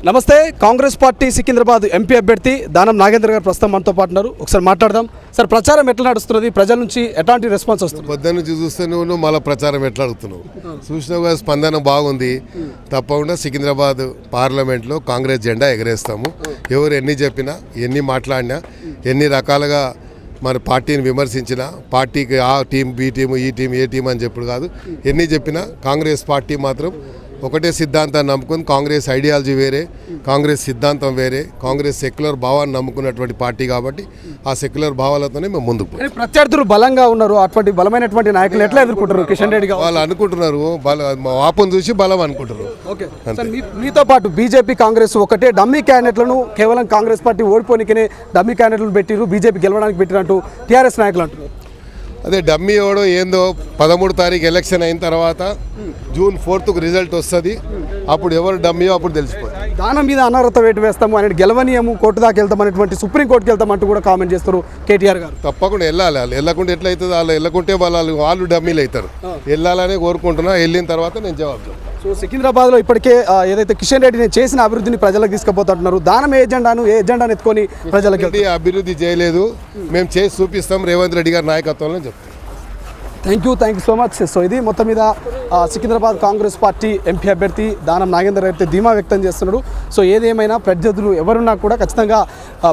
నమస్తే. Congress party Secunderabad MP అభ్యర్థి దానం నాగేంద్ర గారు ప్రస్తుతం మనతో పాటు ఉన్నారు. ఒకసారి మాట్లాడదాం. సార్, ప్రచారం ఎట్లా నడుస్తున్నది? ప్రజల నుంచి ఎట్లాంటి రెస్పాన్స్ వస్తుంది? పొద్దున్న నుంచి చూస్తే నువ్వు మళ్ళీ ప్రచారం ఎట్లా అడుగుతున్నావు? చూసినా స్పందన బాగుంది. తప్పకుండా సికింద్రాబాద్ పార్లమెంట్లో కాంగ్రెస్ జెండా ఎగరేస్తాము. ఎవరు ఎన్ని చెప్పినా, ఎన్ని మాట్లాడినా, ఎన్ని రకాలుగా మరి పార్టీని విమర్శించినా, పార్టీకి ఆ టీం, బి టీము, ఈ టీం, ఏ టీం అని చెప్పుడు కాదు, ఎన్ని చెప్పినా కాంగ్రెస్ పార్టీ మాత్రం ఒకటే సిద్ధాంతాన్ని నమ్ముకుని, కాంగ్రెస్ ఐడియాలజీ వేరే, కాంగ్రెస్ సిద్ధాంతం వేరే, కాంగ్రెస్ సెక్యులర్ భావాన్ని నమ్ముకున్నటువంటి పార్టీ కాబట్టి ఆ సెక్యులర్ భావాలతోనే మేము ముందుకు పోతాం. ప్రత్యర్థులు బలంగా ఉన్నారు. అటువంటి బలమైనటువంటి నాయకులు ఎట్లా ఎదుర్కొంటారు? కిషన్ రెడ్డి గారు వాళ్ళు అనుకుంటున్నారు, వాపను చూసి బలం అనుకుంటారు. మీతో పాటు బీజేపీ, కాంగ్రెస్ ఒకటే డమ్మీ క్యాండిడేట్లను కేవలం కాంగ్రెస్ పార్టీ ఓడిపోనికనే డమ్మీ క్యాండిడేట్లను పెట్టిరు, బీజేపీ గెలవడానికి పెట్టినట్టు టీఆర్ఎస్ నాయకులు అంటున్నారు. అదే డమ్మీ ఎవడో ఏందో 13 తారీఖు ఎలక్షన్ అయిన తర్వాత జూన్ 4కు రిజల్ట్ వస్తుంది. అప్పుడు ఎవరు డమ్మీయో అప్పుడు తెలిసిపోతుంది. దానం మీద అనర్హత వేటు వేస్తాము అని, గెలవనీయము, కోర్టు దాకా వెళ్తాం అనేటువంటి సుప్రీంకోర్టుకి వెళ్తామంటూ కూడా కామెంట్ చేస్తారు కేటీఆర్ గారు. తప్పకుండా వెళ్ళాలి. వాళ్ళు వెళ్ళకుంటే ఎట్లయితుంది? వాళ్ళు వెళ్ళకుంటే వాళ్ళు డమ్మీలు అవుతారు. వెళ్ళాలనే కోరుకుంటున్నా. వెళ్ళిన తర్వాత నేను జవాబు. సో సికింద్రాబాద్లో ఇప్పటికే ఏదైతే కిషన్ రెడ్డి చేసిన అభివృద్ధిని ప్రజలకు తీసుకుపోతుంటున్నారు, దానం ఏ ఎజెండాను ఎత్తుకొని ప్రజలకి అభివృద్ధి చేయలేదు, మేము చేసి చూపిస్తాం రేవంత్ రెడ్డి గారి నాయకత్వంలో చెప్తాం. Thank you so much. So ఇది మొత్తం మీద సికింద్రాబాద్ కాంగ్రెస్ పార్టీ ఎంపీ అభ్యర్థి దానం నాగేందర్ అయితే ధీమా వ్యక్తం చేస్తున్నాడు. సో ఏదేమైనా ప్రత్యర్థులు ఎవరున్నా కూడా ఖచ్చితంగా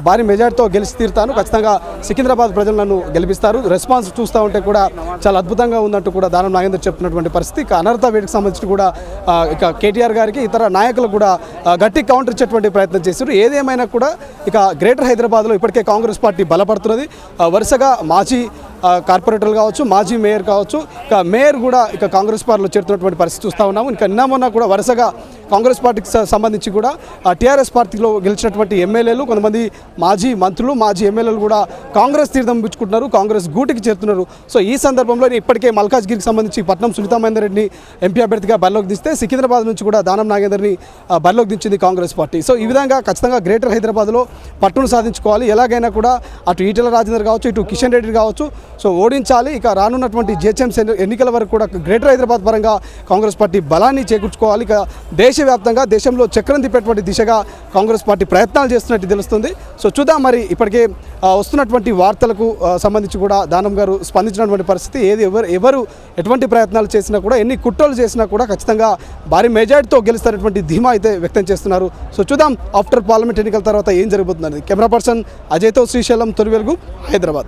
భారీ మెజార్టీతో గెలిచి తీరుతాను, ఖచ్చితంగా సికింద్రాబాద్ ప్రజలు నన్ను గెలిపిస్తారు. రెస్పాన్స్ చూస్తూ ఉంటే కూడా చాలా అద్భుతంగా ఉందంటూ కూడా దానం నాగేందర్ చెప్తున్నటువంటి పరిస్థితి. ఇక అనర్హత వేటుకు సంబంధించి కూడా ఇక కేటీఆర్ గారికి, ఇతర నాయకులు కూడా గట్టి కౌంటర్ ఇచ్చేటువంటి ప్రయత్నం చేశారు. ఏదేమైనా కూడా ఇక గ్రేటర్ హైదరాబాద్లో ఇప్పటికే కాంగ్రెస్ పార్టీ బలపడుతున్నది. వరుసగా మాజీ కార్పొరేటర్లు కావచ్చు, మాజీ మేయర్ కావచ్చు, ఇక మేయర్ కూడా ఇక కాంగ్రెస్ పార్టీలో చేరుతున్నటువంటి పరిస్థితి చూస్తూ ఉన్నాము. ఇంకా నిన్న మొన్న కూడా వరుసగా కాంగ్రెస్ పార్టీకి సంబంధించి కూడా టీఆర్ఎస్ పార్టీలో గెలిచినటువంటి ఎమ్మెల్యేలు, కొంతమంది మాజీ మంత్రులు, మాజీ ఎమ్మెల్యేలు కూడా కాంగ్రెస్ తీర్థం పుచ్చుకుంటున్నారు, కాంగ్రెస్ గూటికి చేరుతున్నారు. సో ఈ సందర్భంలో ఇప్పటికే మల్కాజ్గిరికి సంబంధించి పట్నం సునీతా మహేందర్ రెడ్డిని ఎంపీ అభ్యర్థిగా బరిలోకి దిస్తే, సికింద్రాబాద్ నుంచి కూడా దానం నాగేందర్ని బరిలోకి దించింది కాంగ్రెస్ పార్టీ. సో ఈ విధంగా ఖచ్చితంగా గ్రేటర్ హైదరాబాద్లో పట్టును సాధించుకోవాలి. ఎలాగైనా కూడా అటు ఈటెల రాజేందర్ కావచ్చు, ఇటు కిషన్ రెడ్డి కావచ్చు, సో ఓడించాలి. ఇక రానున్నటువంటి జిహెచ్ఎంసీ ఎన్నికల వరకు కూడా గ్రేటర్ హైదరాబాద్ పరంగా కాంగ్రెస్ పార్టీ బలాన్ని చేకూర్చుకోవాలి. ఇక దేశవ్యాప్తంగా దేశంలో చక్రం తిప్పేటువంటి దిశగా కాంగ్రెస్ పార్టీ ప్రయత్నాలు చేస్తున్నట్టు తెలుస్తుంది. సో చూద్దాం మరి ఇప్పటికే వస్తున్నటువంటి వార్తలకు సంబంధించి కూడా దానం గారు స్పందించినటువంటి పరిస్థితి. ఎవరు ఎటువంటి ప్రయత్నాలు చేసినా కూడా, ఎన్ని కుట్రలు చేసినా కూడా ఖచ్చితంగా భారీ మెజార్టీతో గెలుస్తున్నటువంటి ధీమా అయితే వ్యక్తం చేస్తున్నారు. సో చూద్దాం ఆఫ్టర్ పార్లమెంట్ ఎన్నికల తర్వాత ఏం జరగబోతుందని. కెమెరా పర్సన్ అజయ్తో శ్రీశైలం, తొలి వెలుగు, హైదరాబాద్.